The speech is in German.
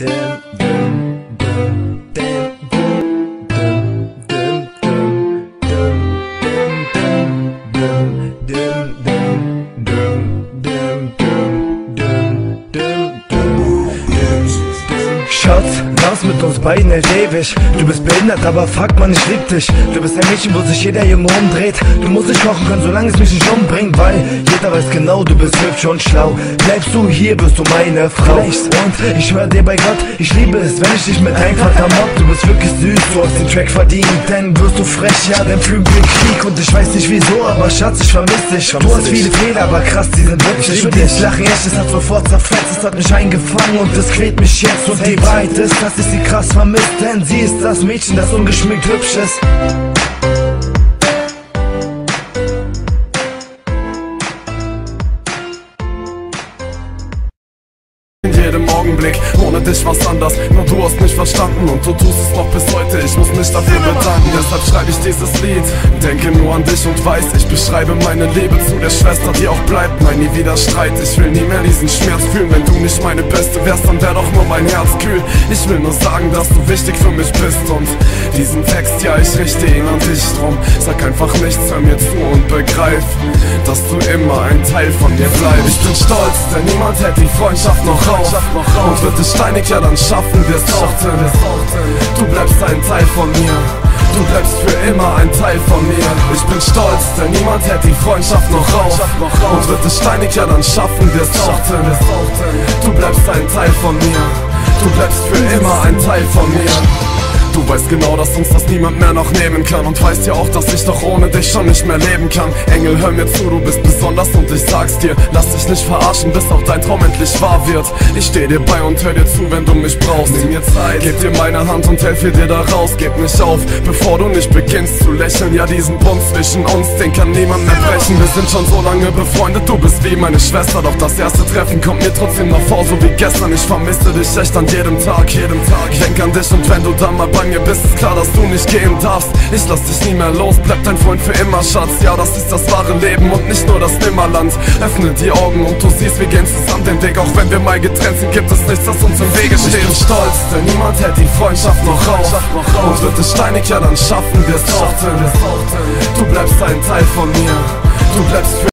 Schatz, raus mit uns beiden hält ewig. Du bist behindert, aber fuck man, ich lieb dich. Du bist ein Mädchen, wo sich jeder Junge umdreht. Du musst nicht kochen können, solange es mich nicht umbringt, weil jeder weiß genau, du bist hübsch und schlau. Bleibst du hier, wirst du meine Frau. Und ich schwör dir bei Gott, ich liebe es, wenn ich dich mit deinem Vater mobb. Du bist wirklich süß, du hast den Track verdient. Denn wirst du frech, ja, dein Flügel Krieg. Und ich weiß nicht wieso, aber Schatz, ich vermiss dich. Du hast viele Fehler, aber krass, die sind witzig. Ich liebe dich, lachen echt, es hat sofort zerfetzt. Es hat mich eingefangen und es quält mich jetzt. Und die Wahrheit ist, dass ich sie krass vermisst, denn sie ist das Mädchen, das ungeschminkt hübsch ist. In jedem Augenblick, ohne dich war's anders. Nur du hast mich verstanden und du tust es noch bis heute. Ich muss mich dafür bedanken, deshalb schreibe ich dieses Lied. Denke nur an dich und weiß, ich beschreibe meine Liebe zu der Schwester, die auch bleibt. Nein, nie wieder Streit, ich will nie mehr diesen Schmerz fühlen. Wenn du nicht meine Beste wärst, dann wär doch nur mein Herz kühl. Ich will nur sagen, dass du wichtig für mich bist. Und diesen Text, ja, ich richte ihn an dich drum. Sag einfach nichts, hör mir zu und begreif, dass du immer ein Teil von mir bleibst. Ich bin stolz, denn niemand hält die Freundschaft noch auf. Und wird es steinig, ja dann schaffen wir's auch denn. Du bleibst ein Teil von mir, du bleibst für immer ein Teil von mir. Ich bin stolz, denn niemand hält die Freundschaft noch auf. Und wird es steinig, ja dann schaffen wir's auch denn. Du bleibst ein Teil von mir, du bleibst für immer ein Teil von mir. Du weißt genau, dass uns das niemand mehr noch nehmen kann. Und weißt ja auch, dass ich doch ohne dich schon nicht mehr leben kann. Engel, hör mir zu, du bist besonders und ich sag's dir. Lass dich nicht verarschen, bis auch dein Traum endlich wahr wird. Ich steh dir bei und hör dir zu, wenn du mich brauchst. Nimm mir Zeit, geb dir meine Hand und helfe dir da raus. Geb nicht auf, bevor du nicht beginnst zu lächeln. Ja, diesen Bund zwischen uns, den kann niemand mehr brechen. Wir sind schon so lange befreundet, du bist wie meine Schwester. Doch das erste Treffen kommt mir trotzdem noch vor, so wie gestern. Ich vermisse dich echt an jedem Tag. Denk an dich und wenn du dann mal bei mir bist, ist klar, dass du nicht gehen darfst. Ich lass dich nie mehr los, bleib dein Freund für immer, Schatz. Ja, das ist das wahre Leben und nicht nur das Nimmerland. Öffne die Augen und du siehst, wir gehen zusammen den Weg. Auch wenn wir mal getrennt sind, gibt es nichts, das uns im Wege steht. Ich bin stolz, denn niemand hält die Freundschaft noch auf. Und wird es steinig, ja dann schaffen wir's auch denn. Du bleibst ein Teil von mir, du bleibst für